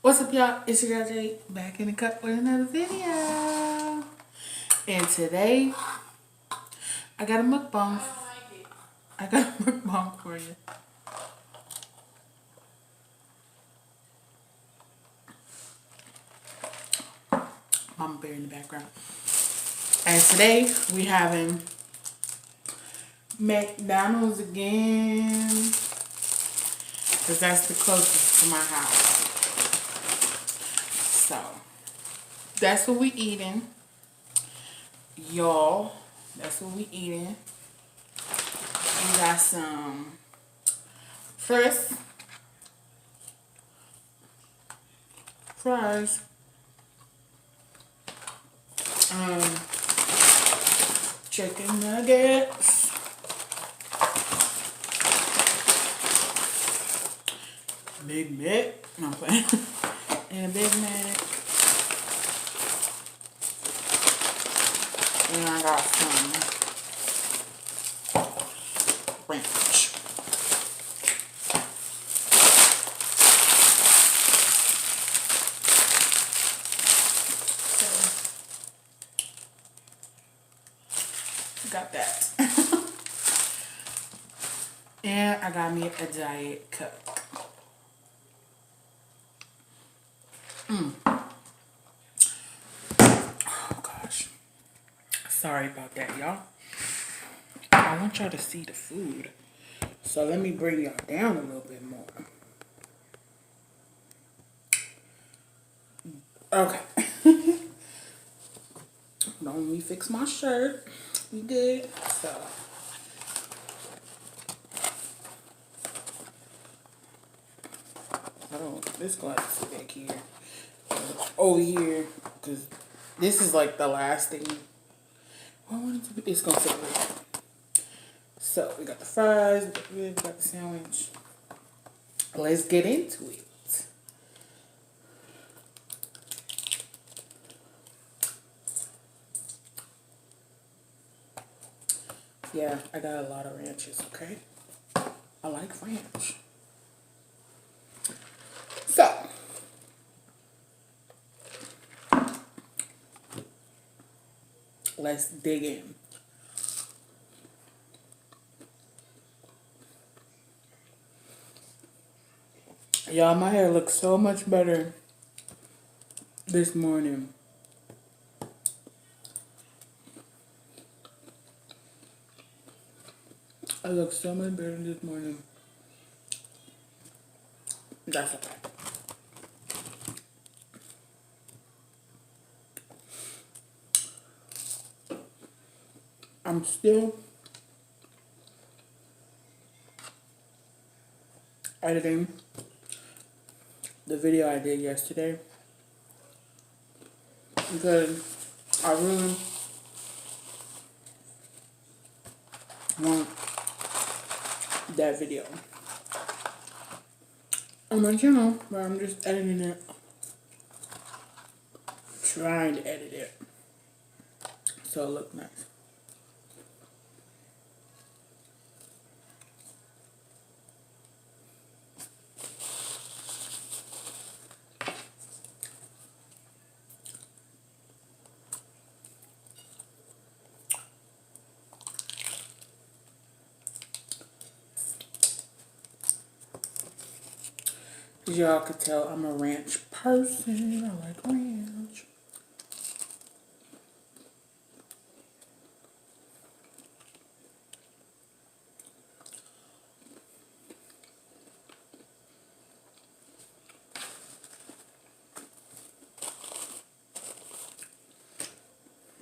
What's up, y'all? It's your girl Jay back in the cut with another video. And today, I got a mukbang. I got a mukbang for you. Mama bear in the background. And today, we having McDonald's again. Because that's the closest to my house. So, that's what we eating. Y'all, that's what we eating. We got some first fries, chicken nuggets, Big Mac, no I'm playing, and a Big Mac, and I got some ranch. Got that. And I got me a Diet Coke. Oh gosh. Sorry about that, y'all. I want y'all to see the food. So let me bring y'all down a little bit more. Okay. Don't let me fix my shirt. We good. So this gonna have to sit back here. Over here. Because this is like the last thing. I want it to be. It's gonna sit right here. So we got the fries, we got the sandwich. Let's get into it. Yeah, I got a lot of ranches, okay? I like ranch. So, let's dig in. Y'all, my hair looks so much better this morning. I look so much better this morning. That's okay. I'm still editing the video I did yesterday because I really want that video on my channel, but I'm just editing it, trying to edit it so it looks nice. As y'all could tell, I'm a ranch person. I like ranch.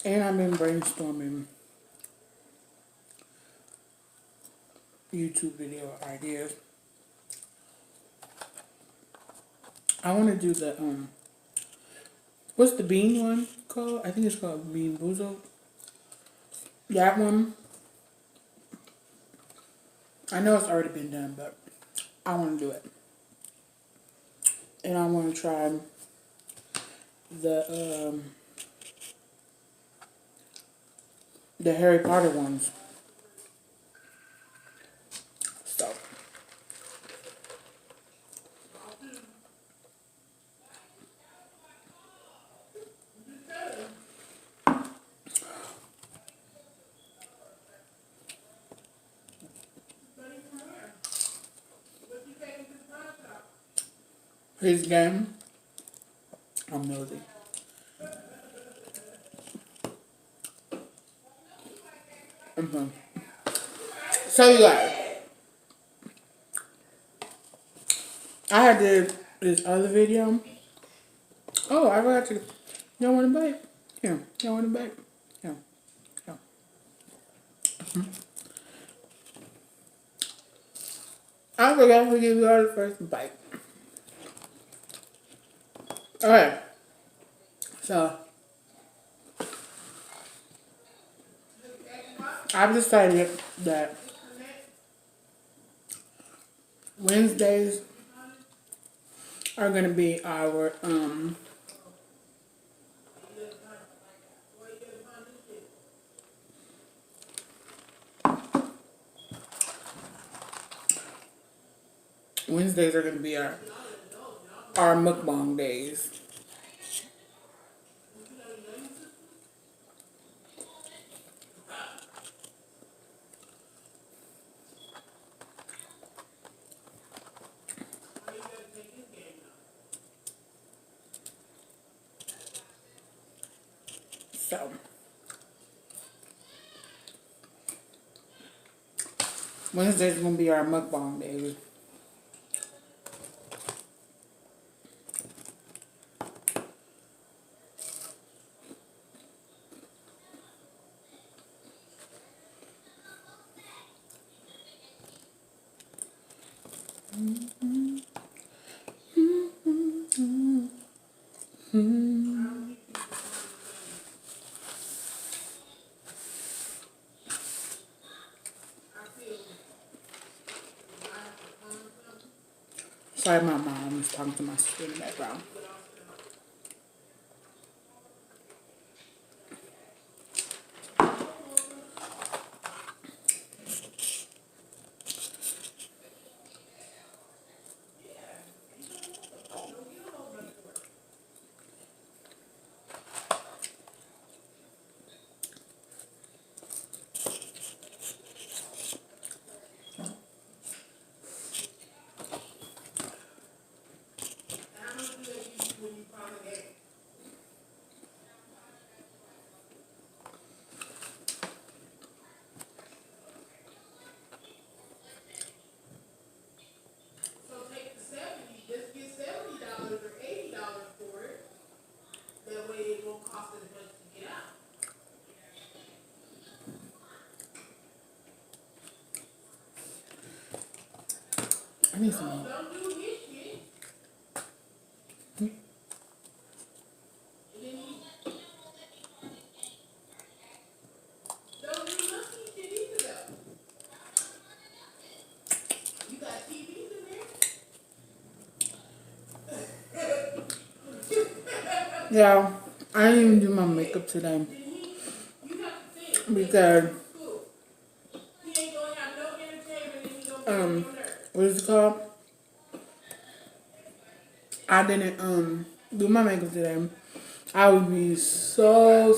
And I've been brainstorming YouTube video ideas. I want to do the, what's the bean one called? I think it's called Bean Boozled. That one. I know it's already been done, but I want to do it. And I want to try the Harry Potter ones. So his game. I'm nosy. Mm-hmm. So you guys, I had this other video. Oh, I forgot to. You don't want to bite? Here. You don't want to bite? Here. Here. I forgot to give you all the first bite. Alright. So, I've decided that Wednesdays are going to be our, Wednesdays are going to be our mukbang days. So, Wednesdays are going to be our mukbang days. Sorry, my mom is talking to my sister in the background. I need some more. Yeah, I didn't even do my makeup today because what is it called? I didn't do my makeup today. I would be so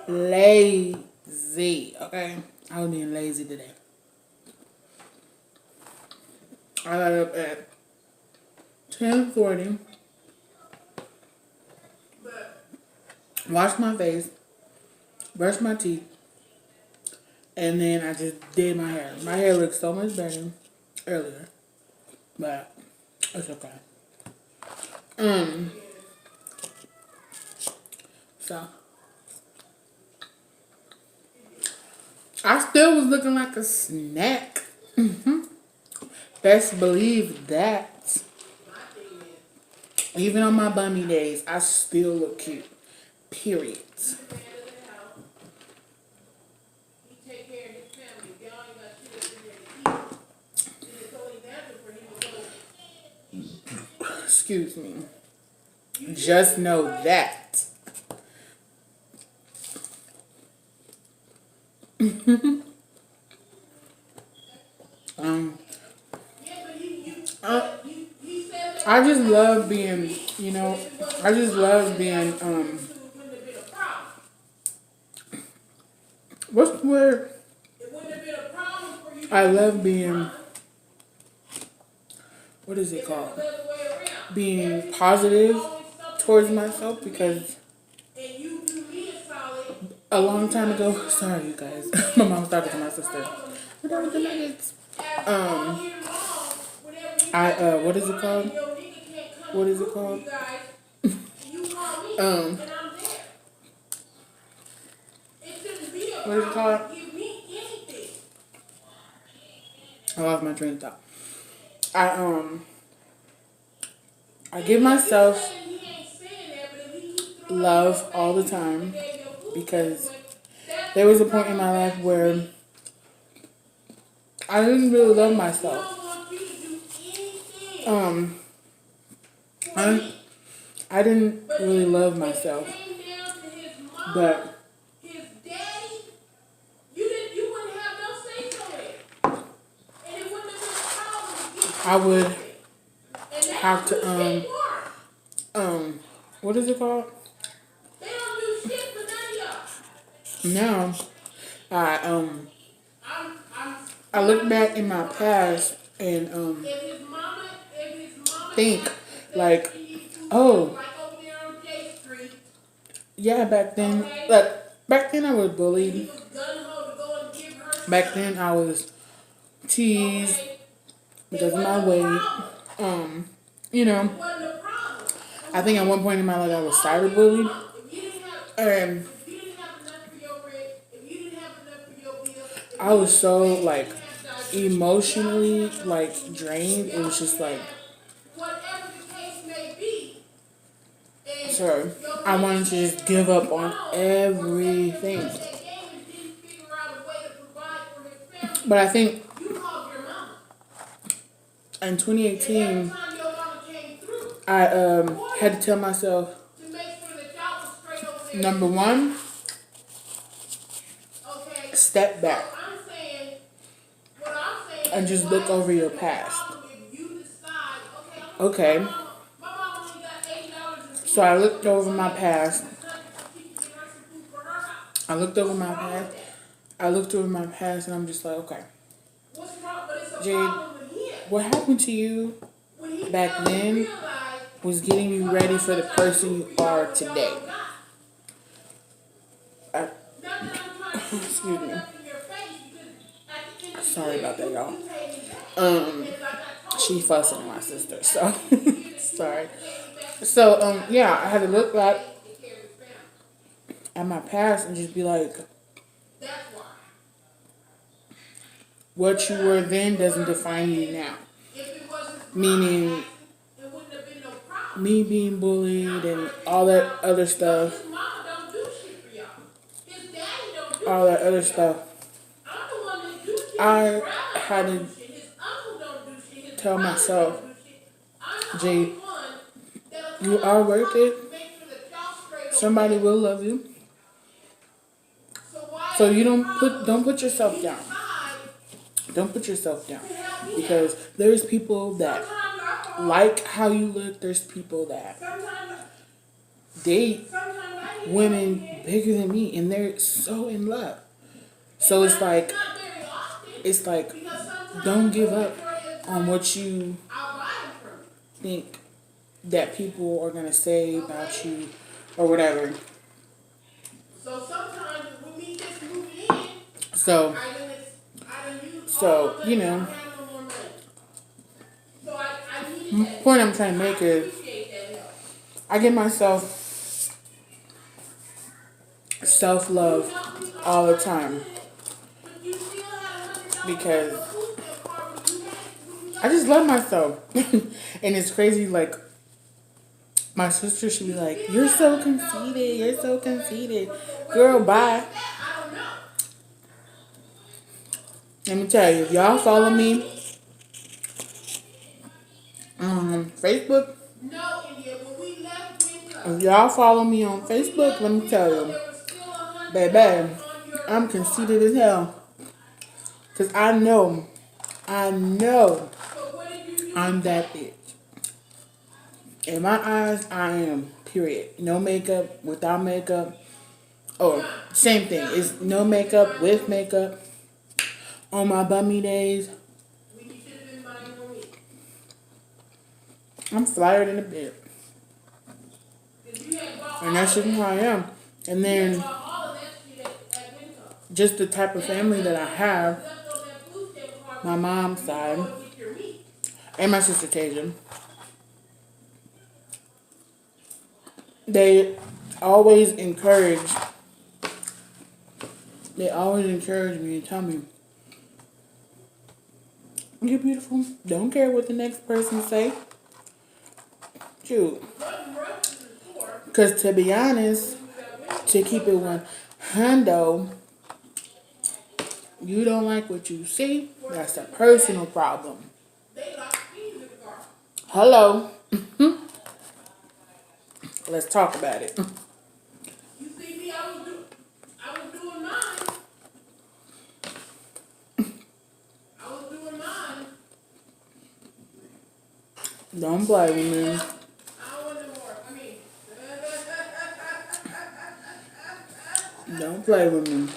lazy. Okay, I was being lazy today. I got up at 10:40. Washed my face, brushed my teeth, and then I just did my hair. My hair looked so much better earlier, but it's okay. So I still was looking like a snack. Best believe that. Even on my bummy days, I still look cute. Period. Excuse me. Just know that. I just love being, I just love being, what's the word? I love being, what is it called? Being positive towards myself, because a long time ago, sorry you guys, my mom was talking to my sister. What was the nuggets? What is it called? What is it called? um, what is it called? I lost my train of thought. I give myself love all the time, because there was a point in my life where I didn't really love myself. I didn't really love myself, but I would have to what is it called? Now I look back in my past and think like, oh yeah, back then I was bullied. Back then I was teased because of my weight. You know, I think at one point in my life I was cyberbullied, and I was so like emotionally like drained. It was just like, so I wanted to just give up on everything. But I think in 2018, I had to tell myself, number one, step back and just look over your past. Okay. So I looked over my past. I looked over my past and I'm just like, okay, Jade, what happened to you back then was getting you ready for the person you are today. Excuse me. Sorry about that, y'all. She fussing at my sister, so sorry. So yeah, I had to look back at my past and just be like, what you were then doesn't define you now. Meaning, me being bullied and all that other stuff. I had to tell myself, Jay, you are worth it. Somebody will love you. So you don't put yourself down. Don't put yourself down. Because there's people that like how you look. There's people that date women bigger than me and they're so in love. So it's like don't give up on what you think that people are gonna say about you or whatever. So you know, the point I'm trying to make is I give myself self-love all the time because I just love myself. And it's crazy, like my sister should be like, you're so conceited, girl, bye. Let me tell you, if y'all follow me on Facebook, if y'all follow me on Facebook, let me tell you, baby, I'm conceited as hell. Because I know I'm that bitch. In my eyes, I am, period. No makeup, without makeup. Oh, same thing. It's no makeup, with makeup. On my bummy days. I'm flyer than a bit. And that's just who I am. And then just the type of family that I have, my mom's side, and my sister Tasia, they always encourage, me and tell me, you're beautiful. Don't care what the next person say. Shoot. Because to be honest, to keep it 100, you don't like what you see, that's a personal problem. Hello. Let's talk about it. You see me, I was doing mine. I was doing mine. Don't play with me. I don't want no more. Don't play with me.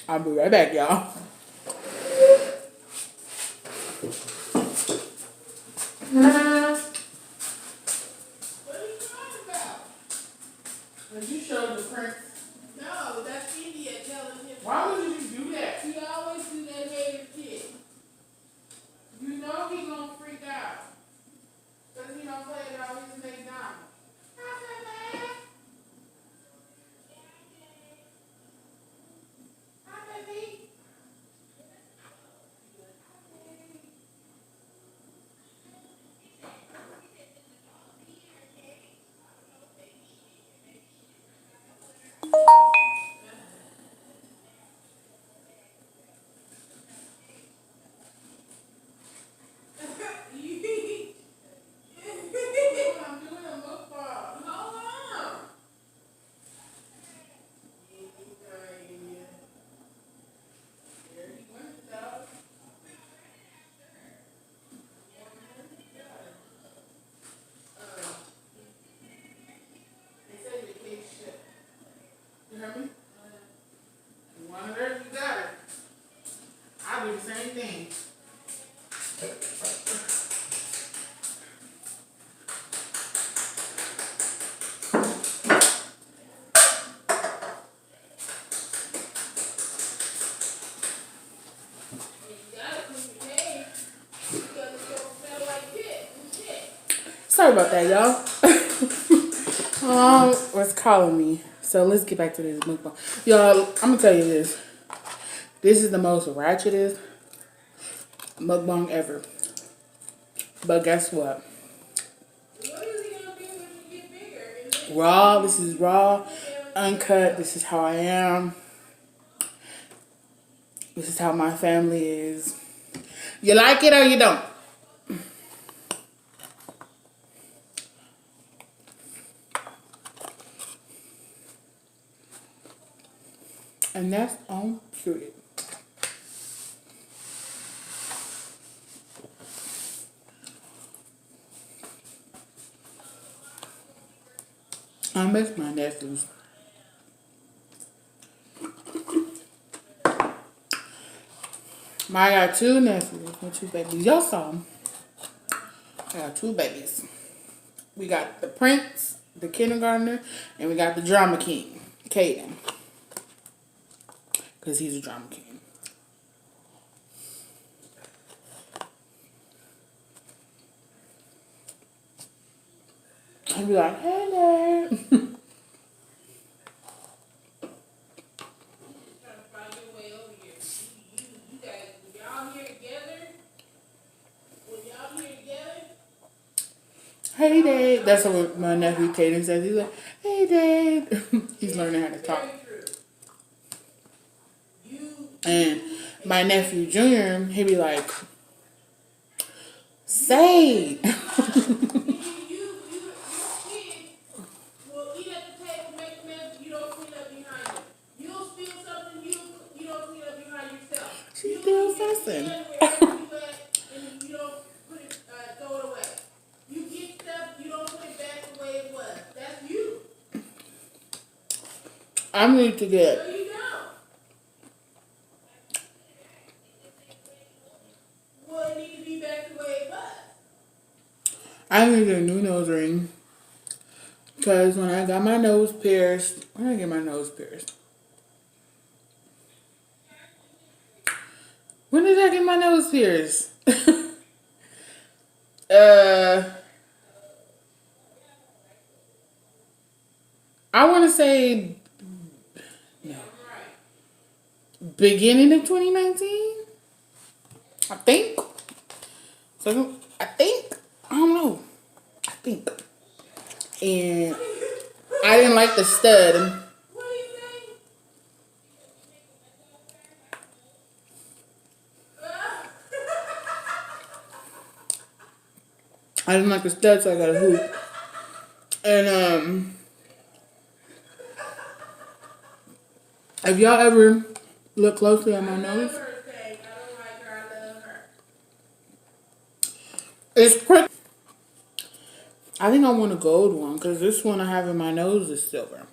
I'll be right back, y'all. What are you talking about? Did you show the prince? No, that's India telling him. Why would you do that? He always do that hater shit. You know he gonna freak out. Because he don't play it all his McDonald's. You heard me? You wanted her, you got her. I do the same thing. Sorry about that, y'all. Was calling me. So let's get back to this mukbang. Y'all, I'm gonna tell you this. This is the most ratchetest mukbang ever. But guess what? Raw, this is raw, uncut, this is how I am. This is how my family is. You like it or you don't? And that's on period. I miss my nephews. I got two nephews and two babies. Y'all saw them. I got two babies. We got the Prince, the kindergartner, and we got the drama king, Caden. Because he's a drama king. I'd be like, hey there. Hey, Dad. That's what my nephew Caden says. He's like, hey, Dad. He's learning how to talk. And my nephew Junior, he be like, say. She's still fussing. I need to get. I need a new nose ring. Because when I got my nose pierced, when did I get my nose pierced? When did I get my nose pierced? I want to say no. Beginning of 2019? I think. So I think. I don't know. I think. And I didn't like the stud. I didn't like the stud, so I got a hoop. And if y'all ever look closely at my nose, it's pretty. I think I want a gold one because this one I have in my nose is silver.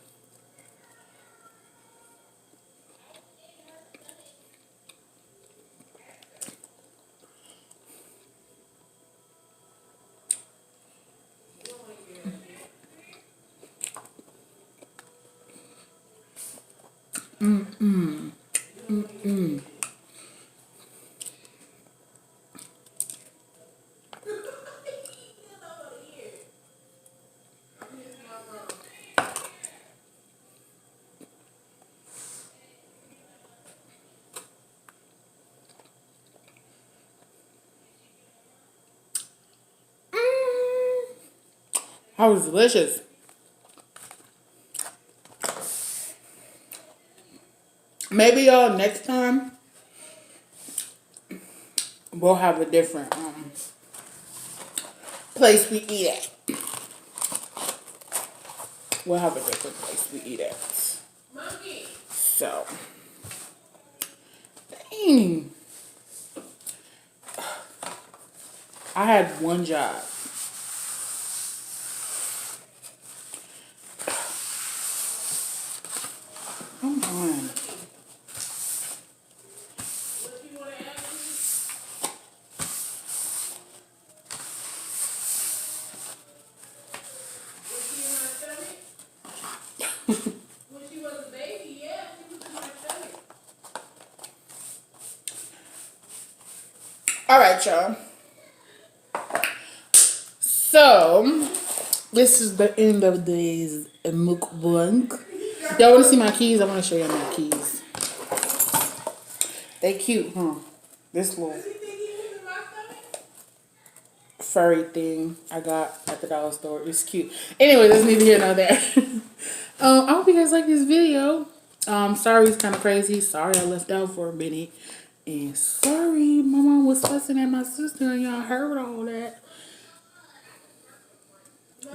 That was delicious. Maybe y'all next time we'll have a different place we eat at. We'll have a different place we eat at. Monkey. So, dang. I had one job. Come on. All right, y'all. So, this is the end of this mukbang. Y'all want to see my keys? I want to show you my keys. They cute, huh? This little furry thing I got at the dollar store. It's cute. Anyway, that's neither here nor there. I hope you guys like this video. Sorry it's kind of crazy. Sorry I left out for a minute. And sorry my mom was fussing at my sister and y'all heard all that.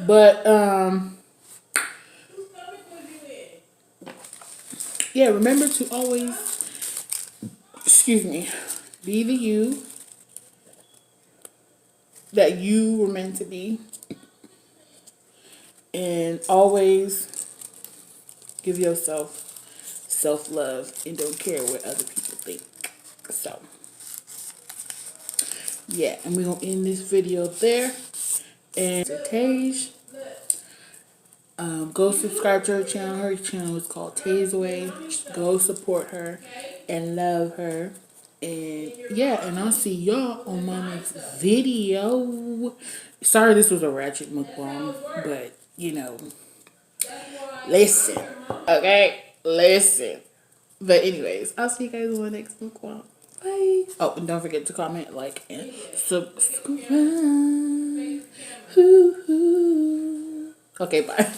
But, yeah, remember to always, excuse me, be the you that you were meant to be. And always give yourself self-love and don't care what other people think. So, yeah, and we're going to end this video there. And Tays, go subscribe to her channel. Her channel is called Tays Way. Go support her and love her. And yeah, and I'll see y'all on my next video. Sorry this was a Ratchet Mukbang, but you know, listen, okay? Listen. But anyways, I'll see you guys on the next mukbang. Bye. Oh, and don't forget to comment, like, and subscribe. Okay, bye.